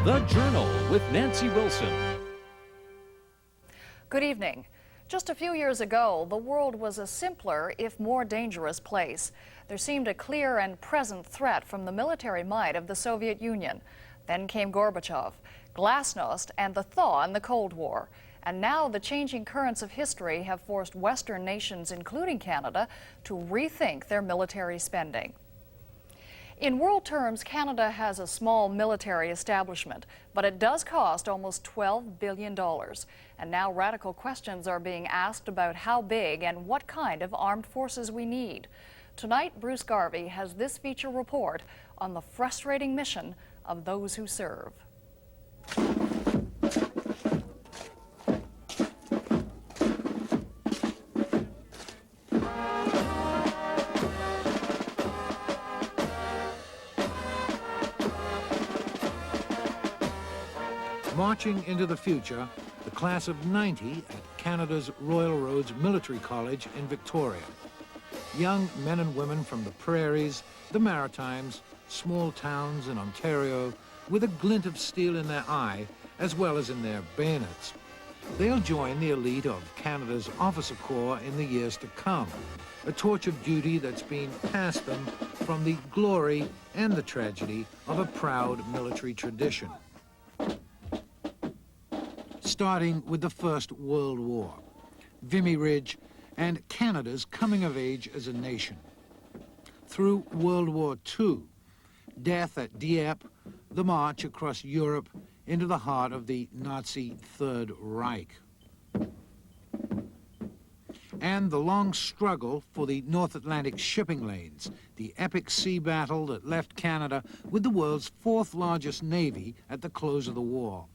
The Journal with Nancy Wilson. Good evening. Just a few years ago, the world was a simpler, if more dangerous place. There seemed a clear and present threat from the military might of the Soviet Union. Then came Gorbachev, Glasnost, and the thaw in the Cold War. And now the changing currents of history have forced Western nations, including Canada, to rethink their military spending. In world terms, Canada has a small military establishment, but it does cost almost $12 billion. And now radical questions are being asked about how big and what kind of armed forces we need. Tonight, Bruce Garvey has this feature report on the frustrating mission of those who serve. Marching into the future, the class of '90 at Canada's Royal Roads Military College in Victoria. Young men and women from the prairies, the Maritimes, small towns in Ontario, with a glint of steel in their eye, as well as in their bayonets. They'll join the elite of Canada's officer corps in the years to come, a torch of duty that's been passed them from the glory and the tragedy of a proud military tradition. Starting with the First World War, Vimy Ridge, and Canada's coming of age as a nation. Through World War II, death at Dieppe, the march across Europe into the heart of the Nazi Third Reich, and the long struggle for the North Atlantic shipping lanes, the epic sea battle that left Canada with the world's fourth largest navy at the close of the war.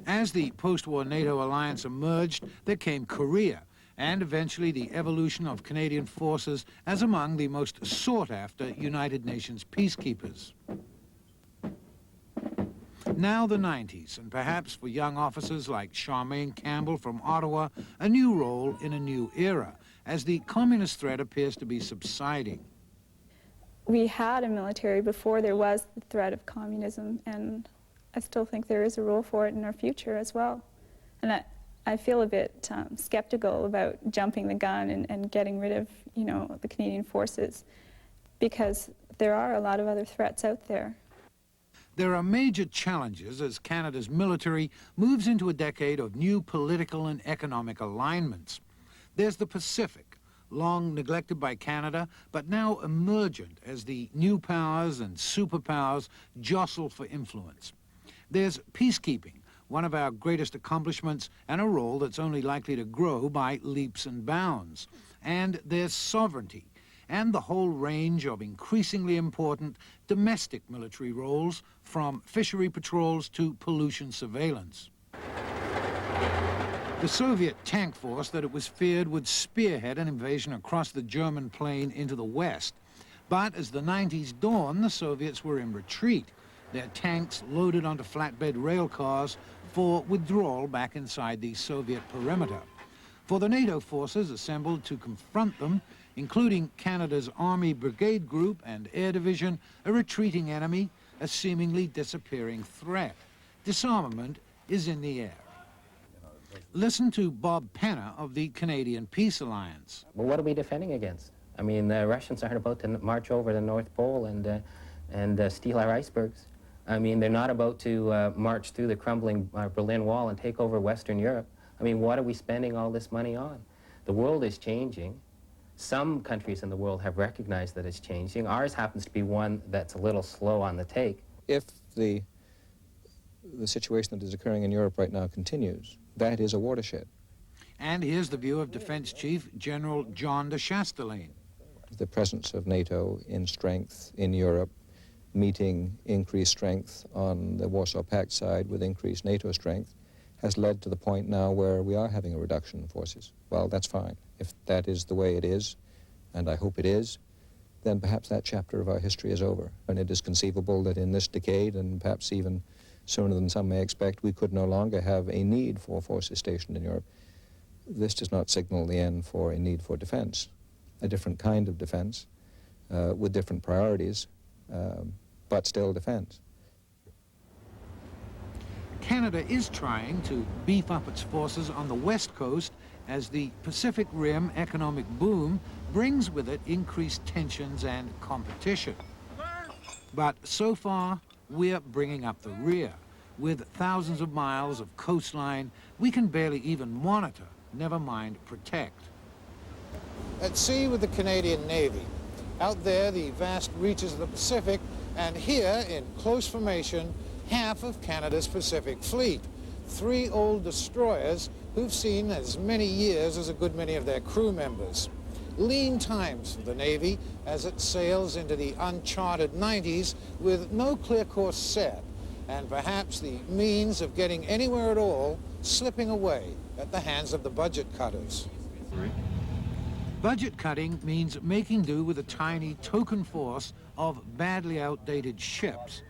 As the post-war NATO alliance emerged, there came Korea, and eventually the evolution of Canadian forces as among the most sought-after United Nations peacekeepers. Now the 90s, and perhaps for young officers like Charmaine Campbell from Ottawa, a new role in a new era, as the communist threat appears to be subsiding. We had a military before there was the threat of communism, and I still think there is a role for it in our future as well. And I feel a bit skeptical about jumping the gun and getting rid of, the Canadian forces, because there are a lot of other threats out there. There are major challenges as Canada's military moves into a decade of new political and economic alignments. There's the Pacific, long neglected by Canada, but now emergent as the new powers and superpowers jostle for influence. There's peacekeeping, one of our greatest accomplishments and a role that's only likely to grow by leaps and bounds. And there's sovereignty, and the whole range of increasingly important domestic military roles, from fishery patrols to pollution surveillance. The Soviet tank force that it was feared would spearhead an invasion across the German plain into the west. But as the 90s dawned, the Soviets were in retreat, their tanks loaded onto flatbed rail cars for withdrawal back inside the Soviet perimeter. For the NATO forces assembled to confront them, including Canada's Army Brigade Group and Air Division, a retreating enemy, a seemingly disappearing threat. Disarmament is in the air. Listen to Bob Penner of the Canadian Peace Alliance. Well, what are we defending against? I mean, the Russians aren't about to march over the North Pole and steal our icebergs. I mean, they're not about to march through the crumbling Berlin Wall and take over Western Europe. I mean, what are we spending all this money on? The world is changing. Some countries in the world have recognized that it's changing. Ours happens to be one that's a little slow on the take. If the situation that is occurring in Europe right now continues, that is a watershed. And here's the view of Defense Chief General John de Chastelain. The presence of NATO in strength in Europe, meeting increased strength on the Warsaw Pact side with increased NATO strength, has led to the point now where we are having a reduction in forces. Well, that's fine. If that is the way it is, and I hope it is, then perhaps that chapter of our history is over. And it is conceivable that in this decade, and perhaps even sooner than some may expect, we could no longer have a need for forces stationed in Europe. This does not signal the end for a need for defense, a different kind of defense, with different priorities, but still defense. Canada is trying to beef up its forces on the west coast as the Pacific Rim economic boom brings with it increased tensions and competition. But so far, we're bringing up the rear. With thousands of miles of coastline, we can barely even monitor, never mind protect. At sea with the Canadian Navy. Out there, the vast reaches of the Pacific, and here, in close formation, half of Canada's Pacific Fleet. 3 old destroyers who've seen as many years as a good many of their crew members. Lean times for the Navy as it sails into the uncharted 90s with no clear course set, and perhaps the means of getting anywhere at all slipping away at the hands of the budget cutters. Budget cutting means making do with a tiny token force of badly outdated ships.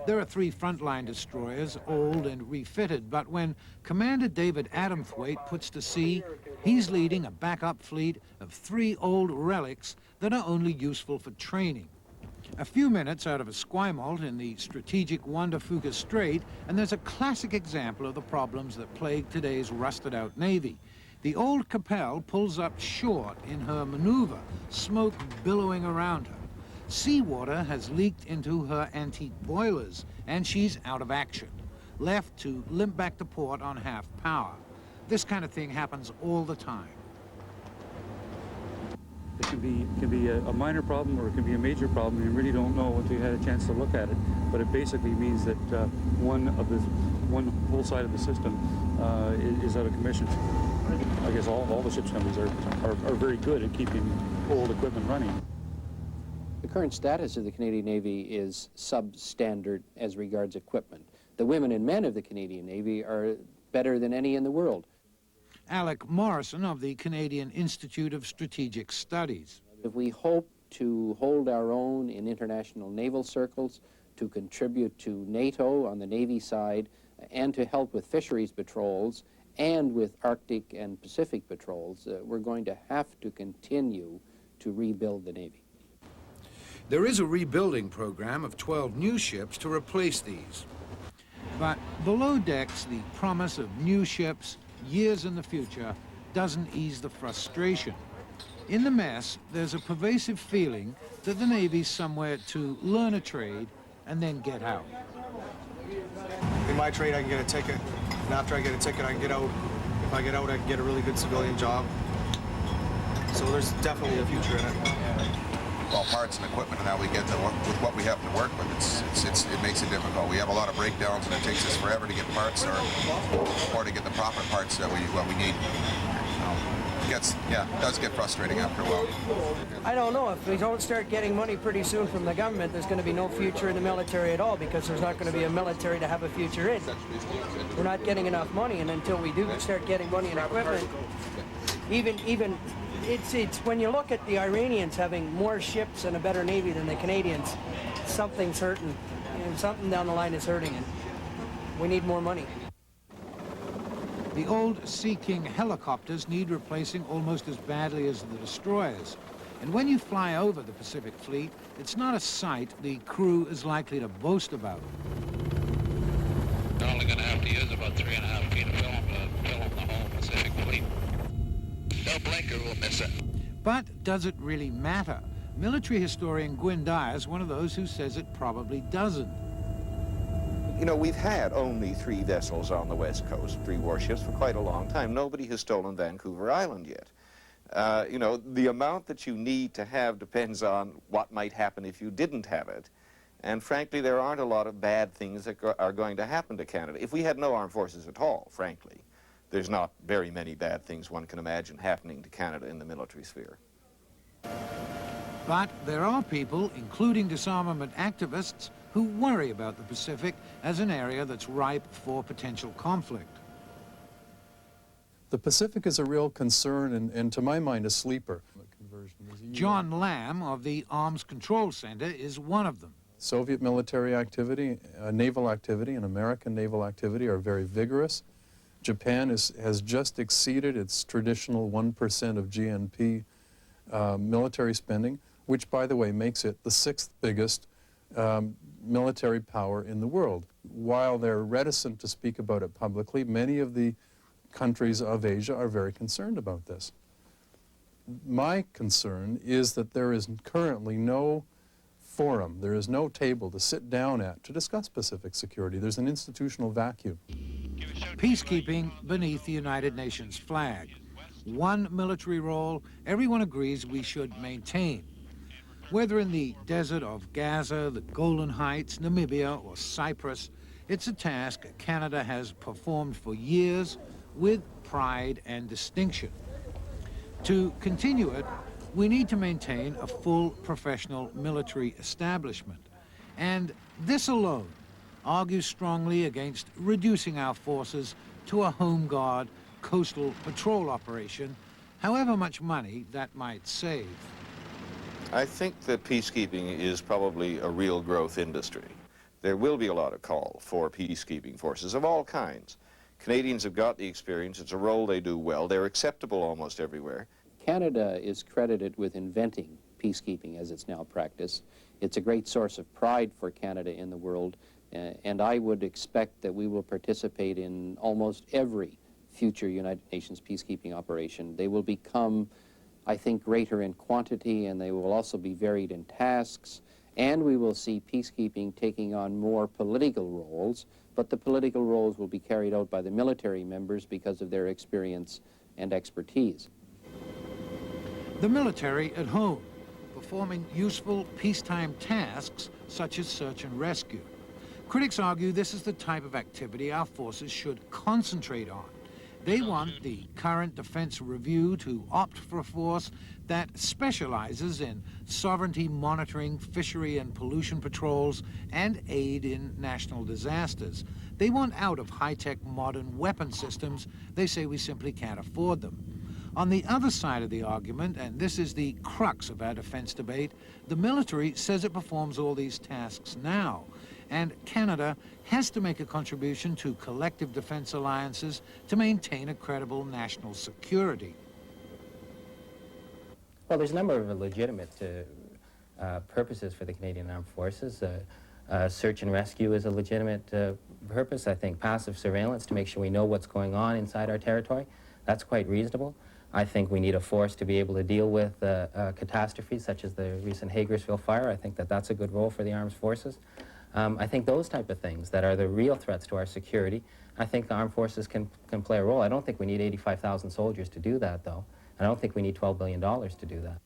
There are 3 frontline destroyers, old and refitted, but when Commander David Adamthwaite puts to sea, he's leading a backup fleet of 3 old relics that are only useful for training. A few minutes out of Esquimalt in the strategic Juan de Fuca Strait, and there's a classic example of the problems that plague today's rusted-out Navy. The old Capelle pulls up short in her maneuver, smoke billowing around her. Seawater has leaked into her antique boilers, and she's out of action, left to limp back to port on half power. This kind of thing happens all the time. It can be a minor problem, or it can be a major problem. You really don't know until you had a chance to look at it. But it basically means that one whole side of the system is out of commission. I guess all the ships companies are very good at keeping old equipment running. The current status of the Canadian Navy is substandard as regards equipment. The women and men of the Canadian Navy are better than any in the world. Alec Morrison of the Canadian Institute of Strategic Studies. If we hope to hold our own in international naval circles, to contribute to NATO on the Navy side, and to help with fisheries patrols, and with Arctic and Pacific patrols, we're going to have to continue to rebuild the Navy. There is a rebuilding program of 12 new ships to replace these. But below decks, the promise of new ships, years in the future, doesn't ease the frustration. In the mess, there's a pervasive feeling that the Navy's somewhere to learn a trade and then get out. In my trade, I can get a ticket, and after I get a ticket, I can get out. If I get out, I can get a really good civilian job. So there's definitely a future in it. Well, parts and equipment and how we get to work with what we have to work with, it makes it difficult. We have a lot of breakdowns, and it takes us forever to get parts or to get the proper parts that we need. It does get frustrating after a while. I don't know. If we don't start getting money pretty soon from the government, there's going to be no future in the military at all, because there's not going to be a military to have a future in. We're not getting enough money, and until we do start getting money and equipment, even it's when you look at the Iranians having more ships and a better Navy than the Canadians, something's hurting, and something down the line is hurting, and we need more money. The old Sea King helicopters need replacing almost as badly as the destroyers. And when you fly over the Pacific Fleet, it's not a sight the crew is likely to boast about. They're only going to have to use about 3.5 feet of film to film the whole Pacific Fleet. No blinker will miss it. But does it really matter? Military historian Gwyn Dyer is one of those who says it probably doesn't. You know, we've had only 3 vessels on the West Coast, 3 warships, for quite a long time. Nobody has stolen Vancouver Island yet. You know, the amount that you need to have depends on what might happen if you didn't have it. And frankly, there aren't a lot of bad things that are going to happen to Canada. If we had no armed forces at all, frankly, there's not very many bad things one can imagine happening to Canada in the military sphere. But there are people, including disarmament activists, who worry about the Pacific as an area that's ripe for potential conflict. The Pacific is a real concern and to my mind, a sleeper. John Lamb of the Arms Control Center is one of them. Soviet military activity, naval activity, and American naval activity are very vigorous. Japan has just exceeded its traditional 1% of GNP military spending, which, by the way, makes it the 6th biggest military power in the world. while they're reticent to speak about it publicly, many of the countries of Asia are very concerned about this. My concern is that there is currently no forum, there is no table to sit down at to discuss Pacific security. There's an institutional vacuum. Peacekeeping beneath the United Nations flag. One military role everyone agrees we should maintain. Whether in the desert of Gaza, the Golan Heights, Namibia, or Cyprus, it's a task Canada has performed for years with pride and distinction. To continue it, we need to maintain a full professional military establishment. And this alone argues strongly against reducing our forces to a home guard coastal patrol operation, however much money that might save. I think that peacekeeping is probably a real growth industry. There will be a lot of call for peacekeeping forces of all kinds. Canadians have got the experience. It's a role they do well. They're acceptable almost everywhere. Canada is credited with inventing peacekeeping as it's now practiced. It's a great source of pride for Canada in the world, and I would expect that we will participate in almost every future United Nations peacekeeping operation. They will become, I think, greater in quantity, and they will also be varied in tasks, and we will see peacekeeping taking on more political roles, but the political roles will be carried out by the military members because of their experience and expertise. The military at home, performing useful peacetime tasks such as search and rescue. Critics argue this is the type of activity our forces should concentrate on. They want the current defense review to opt for a force that specializes in sovereignty monitoring, fishery and pollution patrols, and aid in national disasters. They want out of high-tech modern weapon systems. They say we simply can't afford them. On the other side of the argument, and this is the crux of our defense debate, the military says it performs all these tasks now, and Canada has to make a contribution to collective defense alliances to maintain a credible national security. Well, there's a number of legitimate purposes for the Canadian Armed Forces. Search and rescue is a legitimate purpose. I think passive surveillance to make sure we know what's going on inside our territory, that's quite reasonable. I think we need a force to be able to deal with catastrophes such as the recent Hagersville fire. I think that that's a good role for the armed forces. I think those type of things that are the real threats to our security, I think the armed forces can play a role. I don't think we need 85,000 soldiers to do that, though. I don't think we need $12 billion to do that.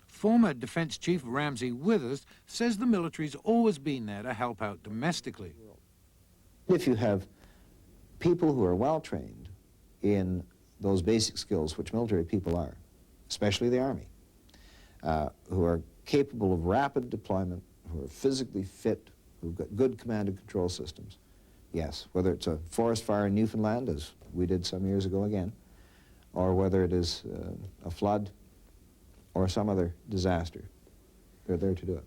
Former Defense Chief Ramsey Withers says the military's always been there to help out domestically. If you have people who are well-trained in those basic skills which military people are, especially the Army, who are capable of rapid deployment, who are physically fit, who've got good command and control systems, yes, whether it's a forest fire in Newfoundland, as we did some years ago again, or whether it is a flood or some other disaster, they're there to do it.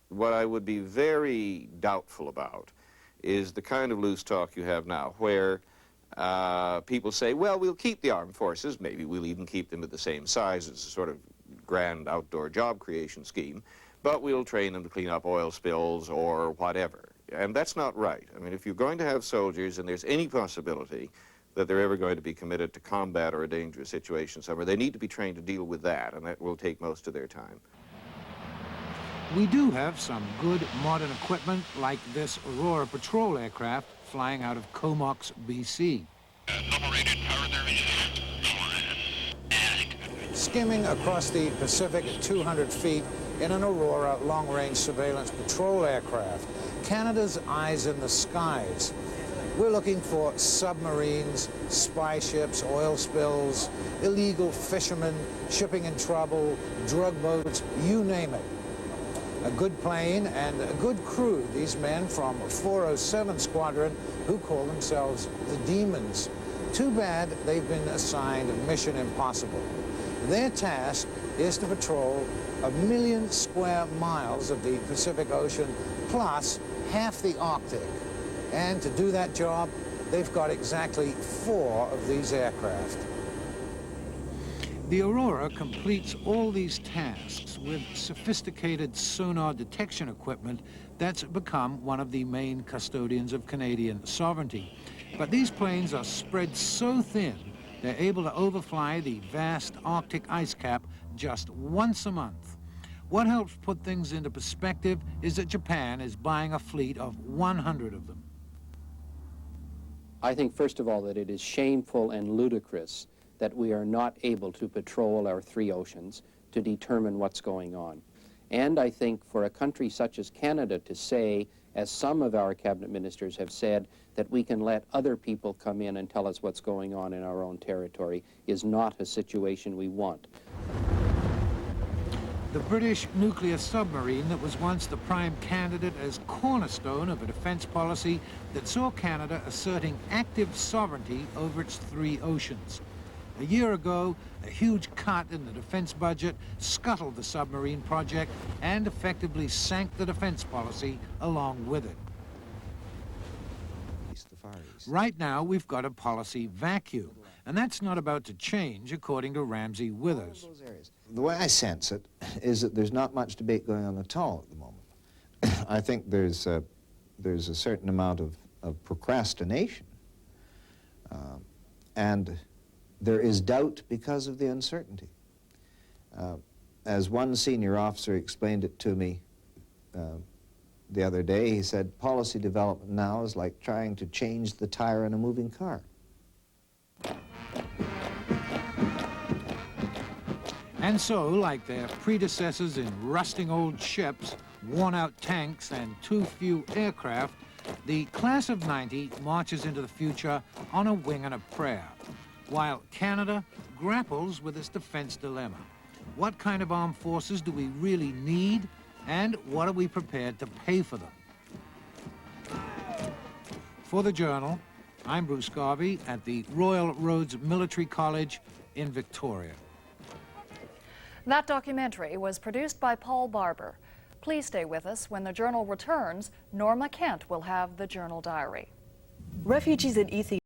What I would be very doubtful about is the kind of loose talk you have now, where people say, well, we'll keep the armed forces, maybe we'll even keep them at the same size as a sort of grand outdoor job creation scheme, but we'll train them to clean up oil spills or whatever. And that's not right. I mean, if you're going to have soldiers and there's any possibility that they're ever going to be committed to combat or a dangerous situation somewhere, they need to be trained to deal with that, and that will take most of their time. We do have some good modern equipment like this Aurora patrol aircraft flying out of Comox, BC. Skimming across the Pacific at 200 feet in an Aurora long-range surveillance patrol aircraft, Canada's eyes in the skies. We're looking for submarines, spy ships, oil spills, illegal fishermen, shipping in trouble, drug boats, you name it. A good plane and a good crew, these men from 407 Squadron who call themselves the Demons. Too bad they've been assigned Mission Impossible. Their task is to patrol 1 million square miles of the Pacific Ocean, plus half the Arctic. And to do that job, they've got exactly 4 of these aircraft. The Aurora completes all these tasks with sophisticated sonar detection equipment that's become one of the main custodians of Canadian sovereignty. But these planes are spread so thin, they're able to overfly the vast Arctic ice cap just once a month. What helps put things into perspective is that Japan is buying a fleet of 100 of them. I think, first of all, that it is shameful and ludicrous that we are not able to patrol our three oceans to determine what's going on. And I think for a country such as Canada to say, as some of our cabinet ministers have said, that we can let other people come in and tell us what's going on in our own territory is not a situation we want. The British nuclear submarine that was once the prime candidate as cornerstone of a defense policy that saw Canada asserting active sovereignty over its three oceans. A year ago, a huge cut in the defense budget scuttled the submarine project and effectively sank the defense policy along with it. Right now, we've got a policy vacuum, and that's not about to change, according to Ramsay Withers. The way I sense it is that there's not much debate going on at all at the moment. I think there's a certain amount of procrastination, and there is doubt because of the uncertainty. As one senior officer explained it to me the other day, he said, policy development now is like trying to change the tire in a moving car. And so, like their predecessors in rusting old ships, worn-out tanks, and too few aircraft, the class of '90 marches into the future on a wing and a prayer, while Canada grapples with its defense dilemma. What kind of armed forces do we really need, and what are we prepared to pay for them? For the Journal, I'm Bruce Garvey at the Royal Roads Military College in Victoria. That documentary was produced by Paul Barber. Please stay with us. When the Journal returns, Norma Kent will have the Journal Diary. Refugees in Ethiopia